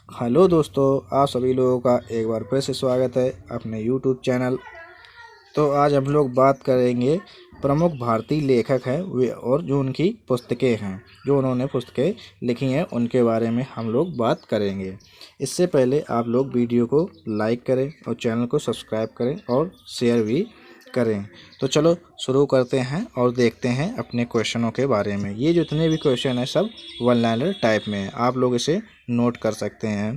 Hello दोस्तों, आप सभी लोगों का एक बार फिर से स्वागत है अपने यूट्यूब चैनल। तो आज हम लोग बात करेंगे प्रमुख भारतीय लेखक हैं वे और जो उनकी पुस्तकें हैं, जो उन्होंने पुस्तकें लिखी हैं उनके बारे में हम लोग बात करेंगे। इससे पहले आप लोग वीडियो को लाइक करें और चैनल को सब्सक्राइब करें और शेयर भी करें। तो चलो शुरू करते हैं और देखते हैं अपने क्वेश्चनों के बारे में। ये जितने भी क्वेश्चन हैं सब वन लाइनर टाइप में हैं, आप लोग इसे नोट कर सकते हैं।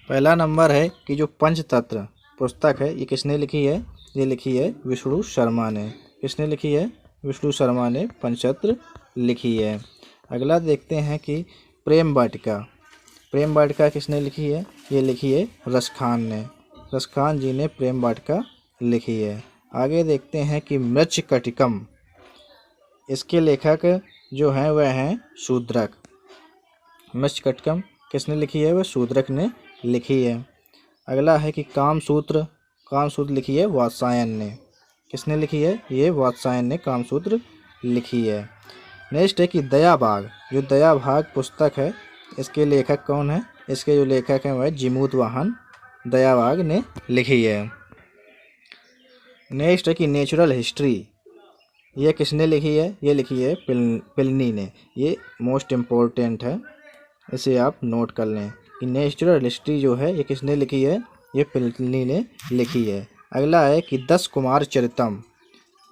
पहला नंबर है कि जो पंचतंत्र पुस्तक है ये किसने लिखी है? ये लिखी है विष्णु शर्मा ने। किसने लिखी है? विष्णु शर्मा ने पंचतंत्र लिखी है। अगला देखते हैं कि प्रेम वाटिका। प्रेम वाटिका किसने लिखी है? ये लिखी है रसखान ने। रसखान जी ने प्रेम वाटिका लिखी है। आगे देखते हैं कि मृच्छकटिकम, इसके लेखक जो हैं वह हैं शूद्रक। मृच्छकटिकम किसने लिखी है? वह शूद्रक ने लिखी है। अगला है कि कामसूत्र। कामसूत्र लिखी है वात्स्यायन ने। किसने लिखी है? ये वात्स्यायन ने कामसूत्र लिखी है। नेक्स्ट है कि दयाभाग। जो दयाभाग पुस्तक है इसके लेखक कौन है? इसके जो लेखक हैं वह जिमूत वाहन दयाभाग ने लिखी है। नेक्स्ट है कि नेचुरल हिस्ट्री। ये किसने लिखी है? ये लिखी है प्लिनी ने। ये मोस्ट इम्पोर्टेंट है, इसे आप नोट कर लें कि नेचुरल हिस्ट्री जो है ये किसने लिखी है? ये प्लिनी ने लिखी है। अगला है कि 10 कुमार चरितम।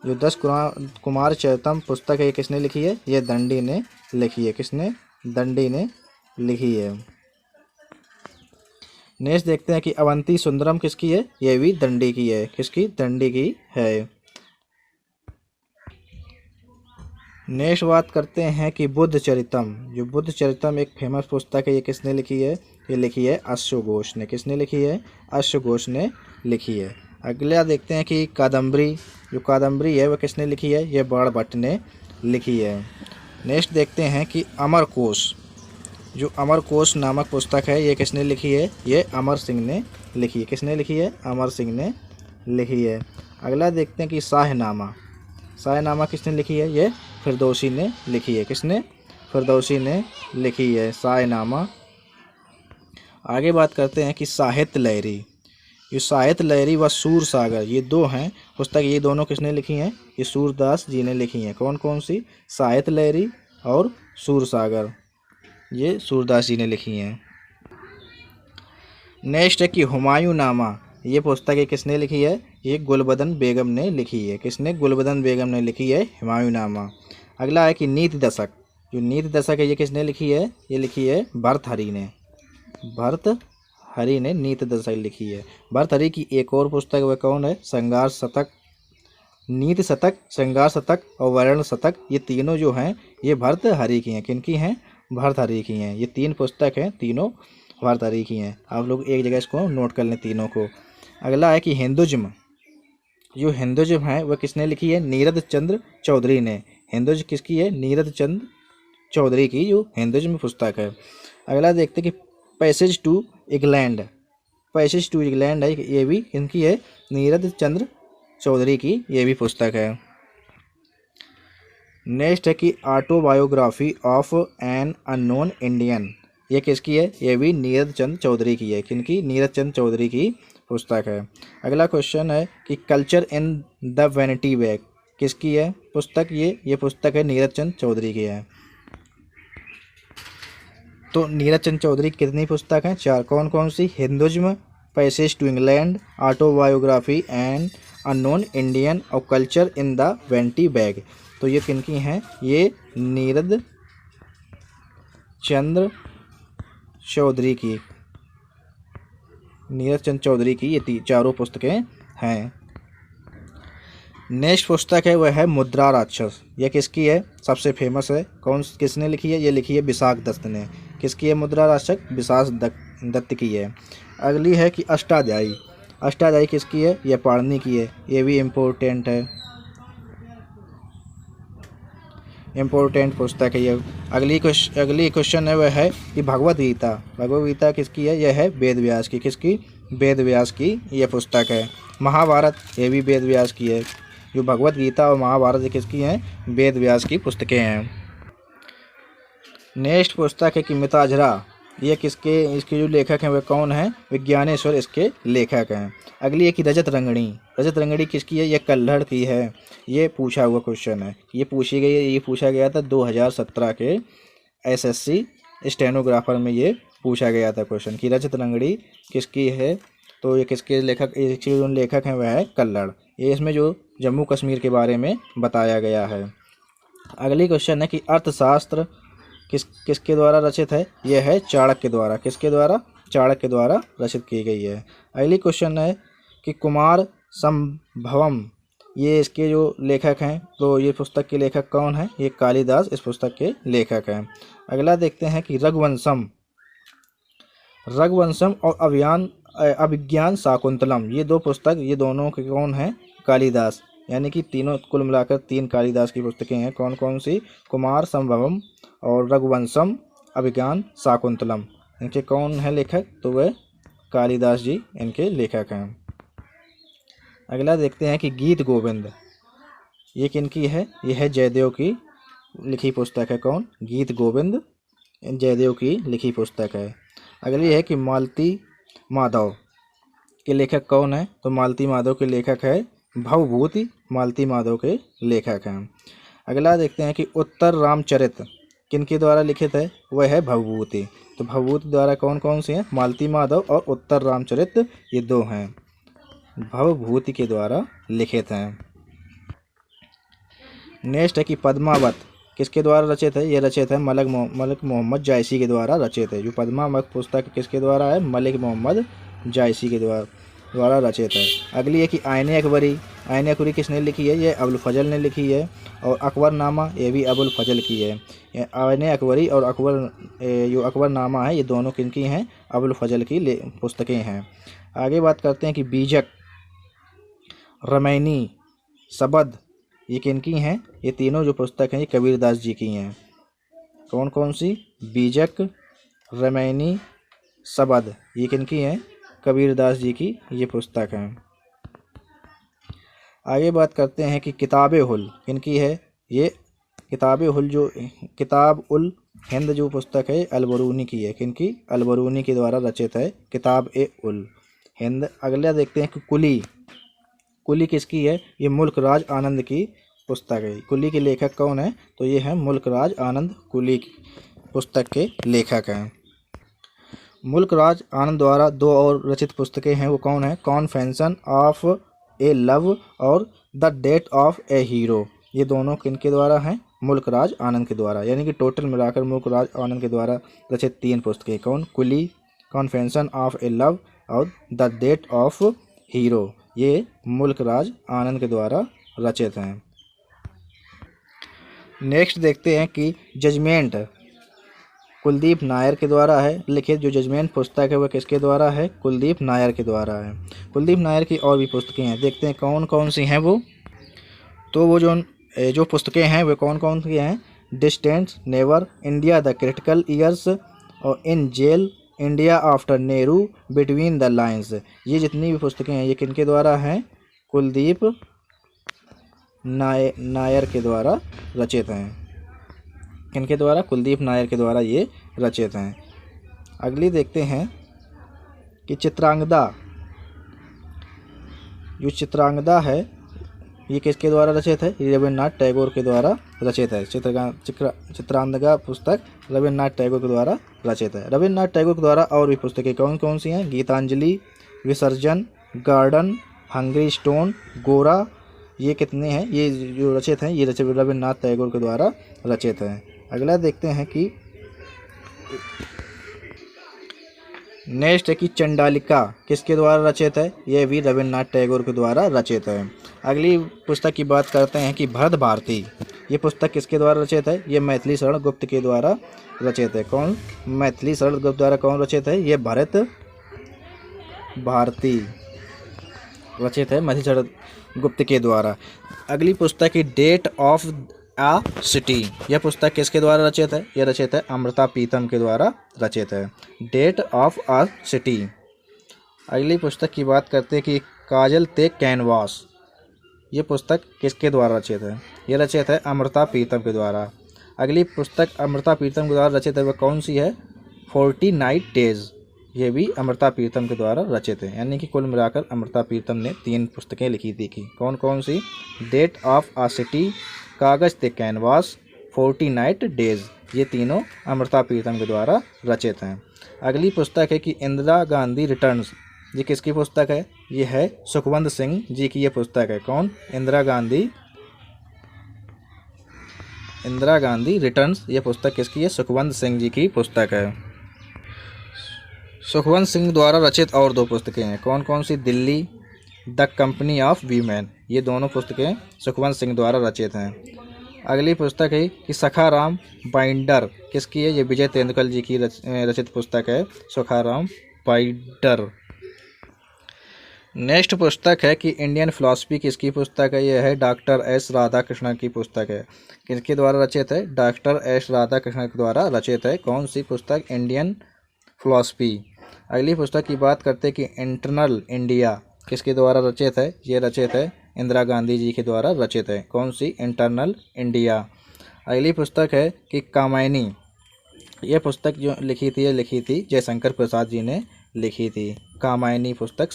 जो 10 कुमार चरितम पुस्तक है ये किसने लिखी है? ये दंडी ने लिखी है। किसने? दंडी ने लिखी है। नेक्स्ट देखते हैं कि अवंती सुंदरम किसकी है? ये भी दंडी की है। किसकी? दंडी की है। नेक्स्ट बात करते हैं कि बुद्ध चरितम। जो बुद्ध चरितम एक फेमस पुस्तक है ये किसने लिखी है? ये लिखी है अश्वघोष ने। किसने लिखी है? अश्वघोष ने लिखी है। अगला देखते हैं कि कादम्बरी। जो कादम्बरी है वह किसने लिखी है? ये बाणभट्ट ने लिखी है। नेक्स्ट देखते हैं कि अमरकोश। जो अमरकोश नामक पुस्तक है ये किसने लिखी है? ये अमर सिंह ने लिखी है। किसने लिखी है? अमर सिंह ने लिखी है। अगला देखते हैं कि शाहनामा। शाहनामा किसने लिखी है? ये फिरदौसी ने लिखी है। किसने? फिरदौसी ने लिखी है शाहनामा। आगे बात करते हैं कि साहित्य लहरी। ये साहित्य लहरी व सूरसागर ये दो हैं पुस्तक, ये दोनों किसने लिखी हैं? ये सूरदास जी ने लिखी हैं। कौन कौन सी? साहित्य लहरी और सूरसागर, ये सूरदास जी ने लिखी हैं। नेक्स्ट है कि हुमायूं नामा। ये पुस्तक है किसने लिखी है? ये गुलबदन बेगम ने लिखी है। किसने? गुलबदन बेगम ने लिखी है हुमायूं नामा। अगला है कि नीति दशक। जो नीति दशक है ये किसने लिखी है? ये लिखी है भर्तृहरि ने। भर्तृहरि ने नीति दशक लिखी है। भर्तृहरि की एक और पुस्तक वह कौन है? श्रृंगार शतक, नीति शतक, श्रृंगार शतक और वर्ण शतक, ये तीनों जो हैं ये भर्तृहरि की हैं। किनकी हैं? भर्तृहरि की हैं। ये 3 पुस्तक हैं, तीनों भर्तृहरि की हैं। आप लोग एक जगह इसको नोट कर लें तीनों को। अगला है कि हिंदुज्म। जो हिंदुज्म है वह किसने लिखी है? नीरद चंद्र चौधरी ने। हिंदुज्म किसकी है? नीरद चंद्र चौधरी की जो हिंदुज्म पुस्तक है। अगला देखते हैं कि passage to England. Passage to England है, ये भी इनकी है नीरद चंद्र चौधरी की ये भी पुस्तक है। नेक्स्ट है कि autobiography of an unknown Indian. ये किसकी है? ये भी नीरद चंद चौधरी की है। किनकी? नीरद चंद चौधरी की पुस्तक है। अगला क्वेश्चन है कि culture in the vanity bag किसकी है पुस्तक? ये पुस्तक है नीरज चंद चौधरी की है। तो नीरज चंद चौधरी की कितनी पुस्तक हैं? 4। कौन कौन सी? Hinduism, passage to England, autobiography and unknown Indian और culture in the vanity bag. तो ये किनकी हैं? ये नीरज चंद्र चौधरी की, नीरज चंद चौधरी की ये चारों पुस्तकें हैं। नेक्स्ट पुस्तक है वह है मुद्रा राक्षस। यह किसकी है? सबसे फेमस है। किसने लिखी है? ये लिखी है विशाख दत्त ने। किसकी है मुद्रा राक्षस? विशाख दत्त की है। अगली है कि अष्टाध्यायी। अष्टाध्यायी किसकी है? यह पाणिनि की है। ये भी इम्पोर्टेंट है, इम्पोर्टेंट पुस्तक है ये। अगली क्वेश्चन है वह है कि भगवद गीता। भगवद गीता किसकी है? यह है वेद व्यास की। किसकी? वेद व्यास की यह पुस्तक है। महाभारत ये भी वेद व्यास की है। जो भगवद गीता और महाभारत किसकी हैं? वेद व्यास की पुस्तकें हैं। नेक्स्ट पुस्तक है कि मिताझरा। ये किसके, इसके जो लेखक हैं वे कौन हैं? विज्ञानेश्वर इसके लेखक हैं। अगली है कि रजत रंगनी। रजत रंगनी किसकी है? ये कल्हड़ की है। ये पूछा हुआ क्वेश्चन है, ये पूछी गई है, ये पूछा गया था 2017 के एसएससी स्टेनोग्राफर में ये पूछा गया था क्वेश्चन कि रजत रंगनी किसकी है। तो ये किसके लेखक, इसके जो लेखक हैं वह है कल्हड़। ये इसमें जो जम्मू कश्मीर के बारे में बताया गया है। अगली क्वेश्चन है कि अर्थशास्त्र किसके द्वारा रचित है? यह है चाणक्य द्वारा। किसके द्वारा? चाणक्य द्वारा रचित की गई है। अगली क्वेश्चन है कि कुमार संभवम, ये इसके जो लेखक हैं, तो ये पुस्तक के लेखक कौन हैं? ये कालिदास इस पुस्तक के लेखक हैं। अगला देखते हैं कि रघुवंशम और अभिज्ञान शाकुंतलम, ये दो पुस्तक, ये दोनों के कौन हैं? कालिदास। यानी कि तीनों कुल मिलाकर 3 कालिदास की पुस्तकें हैं। कौन कौन सी? कुमार संभवम और रघुवंशम, अभिज्ञान शाकुंतलम। इनके कौन है लेखक? तो वह कालिदास जी इनके लेखक हैं। अगला देखते हैं कि गीत गोविंद, ये किनकी है? यह है जयदेव की लिखी पुस्तक है। कौन? गीत गोविंद जयदेव की लिखी पुस्तक है। अगली है कि मालती माधव के लेखक कौन है? तो मालती माधव के लेखक है भवभूति, मालती माधव के लेखक हैं। अगला देखते हैं कि उत्तर रामचरित किनके द्वारा लिखित है? वह है भवभूति। तो भवभूति द्वारा कौन कौन से हैं? मालती माधव और उत्तर रामचरित, ये 2 हैं, भवभूति के द्वारा लिखित हैं। नेक्स्ट है कि पद्मावत किसके द्वारा रचित है? ये रचित है मलिक मोहम्मद जायसी के द्वारा रचित है। जो पद्मावत पुस्तक किसके द्वारा है? मलिक मोहम्मद जायसी के द्वारा रचित है। अगली है कि आईने अकबरी। आईने अकबरी किसने लिखी है? ये अबुल फजल ने लिखी है। और अकबरनामा, ये भी अबुल फजल की है। ये आईने अकबरी और जो अकबरनामा है, ये दोनों किनकी हैं? अबुल फजल की पुस्तकें हैं। आगे बात करते हैं कि बीजक, रमैनी, सबद, ये किनकी हैं? ये तीनों जो पुस्तक हैं ये कबीरदास जी की हैं। कौन कौन सी? बीजक, रमैनी, सबद, ये किनकी हैं? कबीरदास जी की ये पुस्तक हैं। आगे बात करते हैं कि किताब-ए-हुल किनकी है? ये किताब-ए-हुल जो किताब-उल हिंद जो पुस्तक है अलबरूनी की है। किनकी? अलबरूनी के द्वारा रचित है किताब-ए-उल हिंद। अगला देखते हैं कि कुली किसकी है? ये मुल्क राज आनंद की पुस्तक है। कुली के लेखक कौन है? तो ये है मुल्क राज आनंद, कुली पुस्तक के लेखक हैं। मुल्क राज आनंद द्वारा 2 और रचित पुस्तकें हैं, वो कौन है? कॉन्फेशन ऑफ ए लव और the death of A hero, ये दोनों किनके द्वारा हैं? मुल्क राज आनंद के द्वारा। यानी कि टोटल मिलाकर मुल्क राज आनंद के द्वारा रचित 3 पुस्तकें। कौन? कुली, कॉन्फेशन ऑफ ए लव और द डेथ ऑफ हीरो, ये मुल्क राज आनंद के द्वारा रचित हैं। नेक्स्ट देखते हैं कि जजमेंट कुलदीप नायर के द्वारा है लिखित। जो जजमेंट पुस्तक है वह किसके द्वारा है? कुलदीप नायर के द्वारा है। कुलदीप नायर की और भी पुस्तकें हैं, देखते हैं कौन कौन सी हैं वो। तो वो जो पुस्तकें हैं वे कौन कौन सी हैं? Distance never, India the critical years और in jail, India after Nehru, between the lines, ये जितनी भी पुस्तकें हैं ये किनके द्वारा हैं? कुलदीप नायर के द्वारा रचित हैं। किनके द्वारा? कुलदीप नायर के द्वारा ये रचित हैं। अगली देखते हैं कि चित्रांगदा, जो चित्रांगदा है ये किसके द्वारा रचित है? रविन्द्रनाथ टैगोर के द्वारा रचित है। चित्रांगदा पुस्तक रविन्द्रनाथ टैगोर के द्वारा रचित है। रविन्द्रनाथ टैगोर के द्वारा और भी पुस्तकें कौन कौन सी हैं? गीतांजलि, विसर्जन, गार्डन, हंग्री स्टोन, गोरा, ये कितने हैं? ये जो रचित हैं ये रविन्द्रनाथ टैगोर के द्वारा रचित हैं। अगला देखते हैं कि नेक्स्ट है कि चंडालिका किसके द्वारा रचित है? यह भी रविन्द्रनाथ टैगोर के द्वारा रचित है। अगली पुस्तक की बात करते हैं कि भरत भारती, ये पुस्तक किसके द्वारा रचित है? ये मैथिली शरण गुप्त के द्वारा रचित है। कौन? मैथिली शरण गुप्त द्वारा कौन रचित है? ये भरत भारती रचित है मैथिली शरण गुप्त के द्वारा। अगली पुस्तक है डेट ऑफ आ सिटी, यह पुस्तक किसके द्वारा रचित है? यह रचित है अमृता प्रीतम के द्वारा रचित है, डेट ऑफ आ सिटी। अगली पुस्तक की बात करते हैं कि काजल ते कैनवास, ये पुस्तक किसके द्वारा रचित है? यह रचित है अमृता प्रीतम के द्वारा। अगली पुस्तक अमृता प्रीतम के द्वारा रचित है वह कौन सी है? 40 नाइट डेज, ये भी अमृता प्रीतम के द्वारा रचित है। यानी कि कुल मिलाकर अमृता प्रीतम ने 3 पुस्तकें लिखी थी कि कौन कौन सी? डेट ऑफ आ सिटी, कागज ते कैनवास, 40 नाइट डेज, ये तीनों अमृता प्रीतम के द्वारा रचित हैं। अगली पुस्तक है कि इंदिरा गांधी रिटर्न्स, ये किसकी पुस्तक है? ये है सुखवंत सिंह जी की ये पुस्तक है। कौन? इंदिरा गांधी रिटर्न्स, ये पुस्तक किसकी है? सुखवंत सिंह जी की पुस्तक है। सुखवंत सिंह द्वारा रचित और 2 पुस्तकें हैं। कौन कौन सी? Delhi, the company of women, ये दोनों पुस्तकें सुखवंत सिंह द्वारा रचित हैं। अगली पुस्तक है कि सखाराम बाइंडर, किसकी है? ये विजय तेंदुलकर जी की रचित पुस्तक है, सखाराम बाइंडर। नेक्स्ट पुस्तक है कि इंडियन फिलॉसफी, किसकी पुस्तक है? यह है डॉक्टर एस राधाकृष्णन की पुस्तक है। किसके द्वारा रचित है? डॉक्टर एस राधाकृष्णन के द्वारा रचित है। कौन सी पुस्तक? Indian philosophy. अगली पुस्तक की बात करते हैं कि इंटरनल इंडिया, किसके द्वारा रचित है? ये रचित है इंदिरा गांधी जी के द्वारा रचित है। कौन सी? Internal India. अगली पुस्तक है कि कामायनी, ये पुस्तक जो लिखी थी जयशंकर प्रसाद जी ने लिखी थी। कामायनी पुस्तक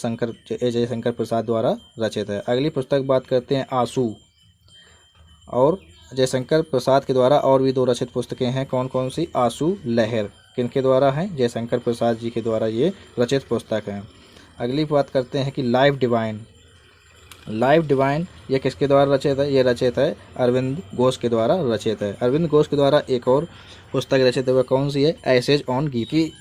जयशंकर प्रसाद द्वारा रचित है। अगली पुस्तक बात करते हैं आंसू, और जयशंकर प्रसाद के द्वारा और भी 2 रचित पुस्तकें हैं। कौन कौन सी? आंसू लहर, किनके द्वारा है? जयशंकर प्रसाद जी के द्वारा ये रचित पुस्तक है। अगली बात करते हैं कि लाइफ डिवाइन, ये किसके द्वारा रचित है? ये रचित है अरविंद घोष के द्वारा रचित है। अरविंद घोष के द्वारा एक और पुस्तक रचित है, कौन सी है? एसेज ऑन गीता की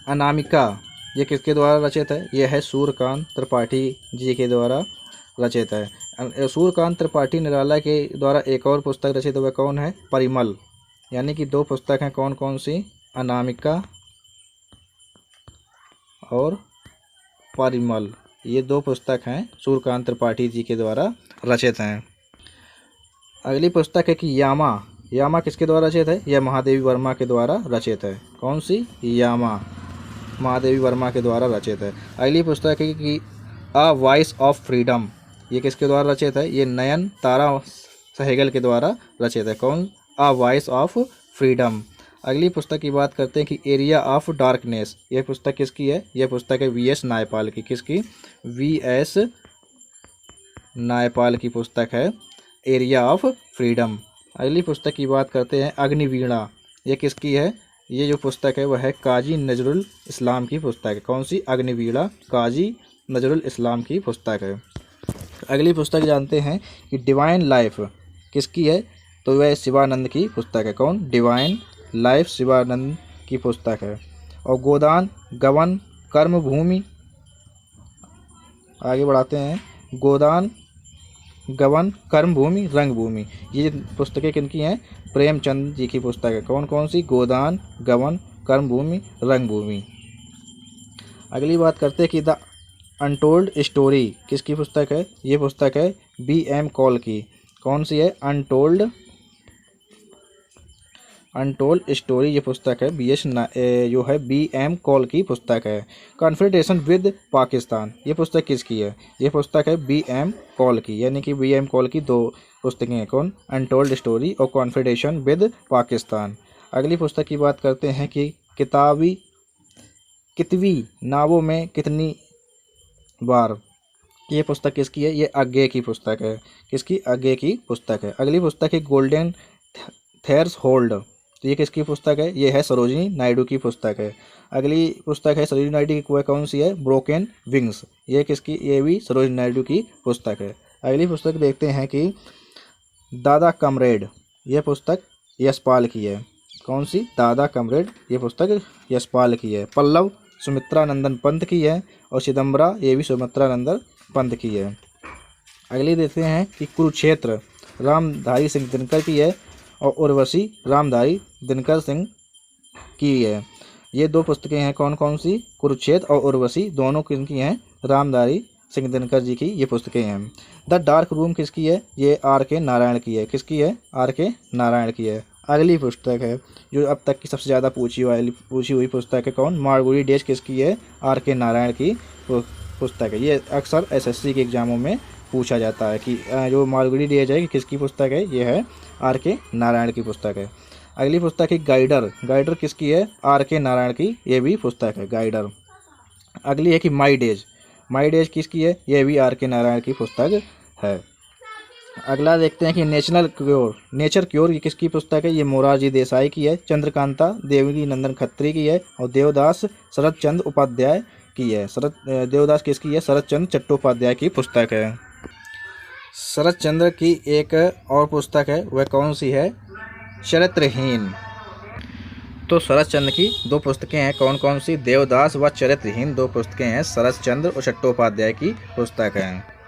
अनामिका, ये किसके द्वारा रचित है? ये है सूर्यकांत त्रिपाठी जी के द्वारा रचित है। सूर्यकांत त्रिपाठी निराला के द्वारा एक और पुस्तक रचित हुआ, कौन है? परिमल। यानी कि 2 पुस्तक हैं। कौन कौन सी? अनामिका और परिमल, ये 2 पुस्तक हैं सूर्यकांत त्रिपाठी जी के द्वारा रचित हैं। अगली पुस्तक है कि यामा किसके द्वारा रचित है? यह महादेवी वर्मा के द्वारा रचित है। कौन सी? यामा, महादेवी वर्मा के द्वारा रचित है। अगली पुस्तक है कि अ वॉइस ऑफ फ्रीडम, ये किसके द्वारा रचित है? ये नयन तारा सहगल के द्वारा रचित है। कौन? A voice of freedom. अगली पुस्तक की बात करते हैं कि एरिया ऑफ डार्कनेस, यह पुस्तक किसकी है? यह पुस्तक है वीएस नायपाल की। किसकी? वीएस नायपाल की पुस्तक है एरिया ऑफ फ्रीडम। अगली पुस्तक की बात करते हैं अग्निवीणा, यह किसकी है? ये जो पुस्तक है वह है काजी नजरुल इस्लाम की पुस्तक है। कौन सी? अग्निवीणा, काजी नजरुल इस्लाम की पुस्तक है। अगली पुस्तक जानते हैं कि डिवाइन लाइफ किसकी है? तो वह शिवानंद की पुस्तक है। कौन? डिवाइन लाइफ शिवानंद की पुस्तक है। और गोदान गवन कर्मभूमि, आगे बढ़ाते हैं, गोदान गवन कर्मभूमि रंगभूमि, ये पुस्तकें किनकी हैं? प्रेमचंद जी की पुस्तक है। कौन कौन सी? गोदान गवन कर्मभूमि रंगभूमि। अगली बात करते हैं कि द अनटोल्ड स्टोरी किसकी पुस्तक है? ये पुस्तक है बी.एम. कॉल की। कौन सी है? अनटोल्ड स्टोरी, ये पुस्तक है जो है बी.एम. कॉल की पुस्तक है। कॉन्फेडरेशन विद पाकिस्तान, ये पुस्तक किसकी है? ये पुस्तक है बी.एम. कॉल की। यानी कि बी.एम. कॉल की 2 पुस्तकें हैं। कौन? अनटोल्ड स्टोरी और कॉन्फेडरेशन विद पाकिस्तान। अगली पुस्तक की बात करते हैं कि कितवी नावों में कितनी बार, ये पुस्तक किसकी है? ये अज्ञे की पुस्तक है। किसकी? अज्ञे की पुस्तक है। अगली पुस्तक है गोल्डन थ्रेशोल्ड, तो ये किसकी पुस्तक है? ये है सरोजिनी नायडू की पुस्तक है। अगली पुस्तक है सरोजिनी नायडू की, वह कौन सी है? ब्रोकन विंग्स, ये किसकी? ये भी सरोजिनी नायडू की पुस्तक है। अगली पुस्तक देखते हैं कि दादा कमरेड, ये पुस्तक यशपाल की है। कौन सी? दादा कमरेड, ये पुस्तक यशपाल की है। पल्लव सुमित्रानंदन पंत की है और चिदम्बरा, ये भी सुमित्रानंदन पंत की है। अगली देखते हैं कि कुरुक्षेत्र रामधारी सिंह दिनकर की है और उर्वशी रामधारी दिनकर सिंह की है। ये 2 पुस्तकें हैं। कौन कौन सी? कुरुक्षेत्र और उर्वशी, दोनों किनकी हैं? रामधारी सिंह दिनकर जी की ये पुस्तकें हैं। द डार्क रूम किसकी है? ये आर.के. नारायण की है। किसकी है? आर.के. नारायण की है। अगली पुस्तक है जो अब तक की सबसे ज़्यादा पूछी हुई पुस्तक है, कौन? मालगुडी डेज किसकी है? आर.के. नारायण की पुस्तक है। ये अक्सर एसएससी के एग्जामों में पूछा जाता है कि जो मालगुडी डेज है कि किसकी पुस्तक है? ये है आर.के. नारायण की पुस्तक है। अगली पुस्तक है गाइडर। गाइडर किसकी है? R.K. नारायण की ये भी पुस्तक है, गाइडर। अगली है कि माई डेज। माई डेज किसकी है? ये भी R.K. नारायण की पुस्तक है। अगला देखते हैं कि नेचर क्योर ये किसकी पुस्तक है? ये मोरारजी देसाई की है। चंद्रकांता देवकी नंदन खत्री की है। और देवदास शरद चंद्र उपाध्याय की है। देवदास किसकी है? शरद चंद्र चट्टोपाध्याय की पुस्तक है। शरद चंद्र की एक और पुस्तक है, वह कौन सी है? चरित्रहीन। तो शरद चंद्र की दो पुस्तकें हैं, कौन कौन सी? देवदास व चरित्रहीन, दो पुस्तकें हैं शरद चंद्र और चट्टोपाध्याय की पुस्तक हैं।